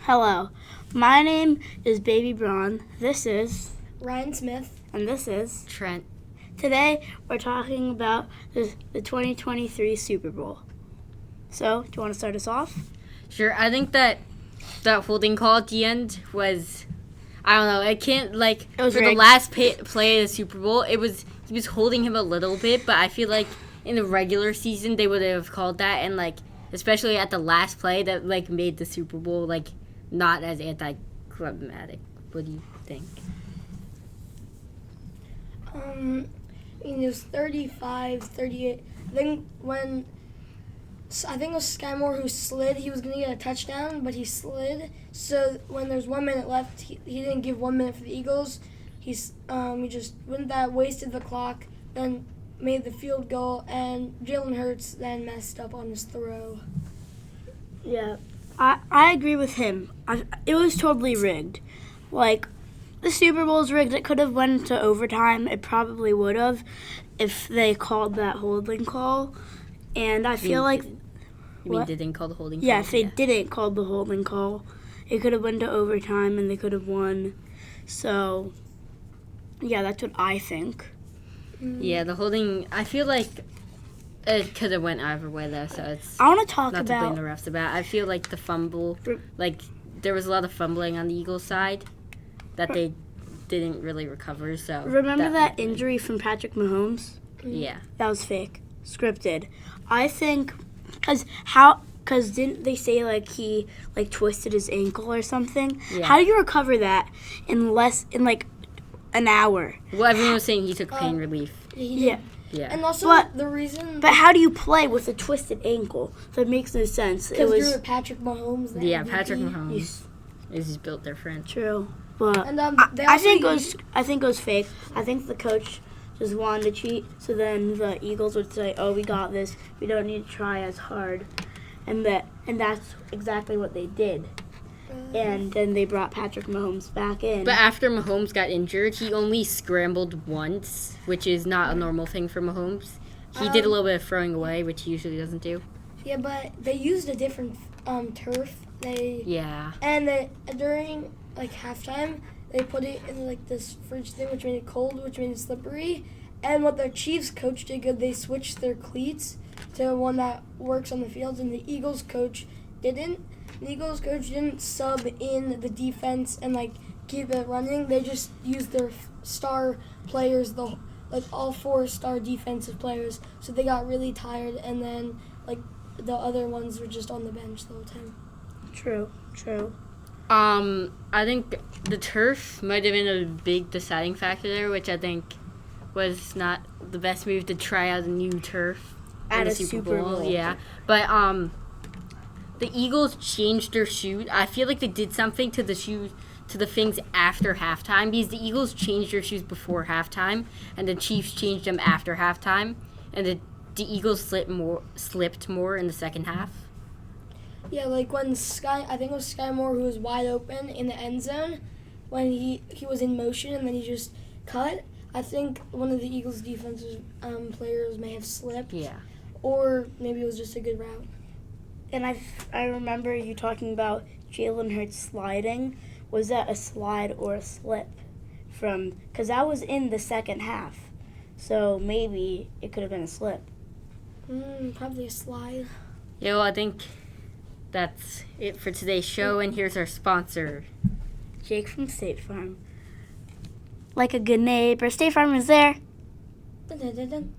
Hello, my name is Baby Braun. This is Ryan Smith. And this is Trent. Today we're talking about the 2023 Super Bowl. So, do you want to start us off? Sure. I think that holding call at the end was, I don't know. It was for rigged. the last play of the Super Bowl. He was holding him a little bit, but I feel like in the regular season they would have called that, and especially at the last play that made the Super Bowl not as anticlimactic. What do you think? It was 35-38. I think it was Sky Moore who slid. He was going to get a touchdown, but he slid. So when there's 1 minute left, he didn't give 1 minute for the Eagles. He just went that, wasted the clock, then made the field goal, and Jalen Hurts then messed up on his throw. Yeah, I agree with him. It was totally rigged. The Super Bowl's rigged. It could have went to overtime. It probably would have if they called that holding call. And I feel like... You mean they didn't call the holding call? Yeah, if they didn't call the holding call, it could have went to overtime and they could have won. So, yeah, that's what I think. Yeah, the holding, I feel like it could have went either way though, so it's I want to talk not about... to blame the refs about. I feel like the fumble, there was a lot of fumbling on the Eagles side that they didn't really recover, so... Remember that injury from Patrick Mahomes? Yeah. That was fake. Scripted. I think, because didn't they say he twisted his ankle or something? Yeah. How do you recover that in an hour? Well, everyone was saying he took pain relief. Yeah. Yeah. And also the reason... But how do you play with a twisted ankle? That makes no sense. Because you're Patrick Mahomes. Yeah, MVP. Patrick Mahomes is built different. True. But And I think it was fake. I think the coach just wanted to cheat, so then the Eagles would say, "Oh, we got this. We don't need to try as hard," and that's exactly what they did. And then they brought Patrick Mahomes back in. But after Mahomes got injured, he only scrambled once, which is not a normal thing for Mahomes. He did a little bit of throwing away, which he usually doesn't do. Yeah, but they used a different turf. And during halftime, they put it in this fridge thing, which made it cold, which made it slippery. And what the Chiefs coach did good, they switched their cleats to one that works on the field, and the Eagles coach didn't. The Eagles coach didn't sub in the defense and keep it running. They just used their star players, all 4 star defensive players. So they got really tired, and then the other ones were just on the bench the whole time. True. I think the turf might have been a big deciding factor there, which I think was not the best move to try out a new turf At in the a Super Bowl. Bowl. Yeah, but the Eagles changed their shoes. I feel like they did something to the shoes, to the things after halftime, because the Eagles changed their shoes before halftime, and the Chiefs changed them after halftime, and the Eagles slipped more in the second half. Yeah, when I think it was Sky Moore who was wide open in the end zone when he was in motion and then he just cut. I think one of the Eagles' defensive players may have slipped. Yeah. Or maybe it was just a good route. And I remember you talking about Jalen Hurts sliding. Was that a slide or a slip? Because that was in the second half. So maybe it could have been a slip. Probably a slide. Yeah, well, I think that's it for today's show, and here's our sponsor. Jake from State Farm. Like a good neighbor, State Farm is there. Dun, dun, dun, dun.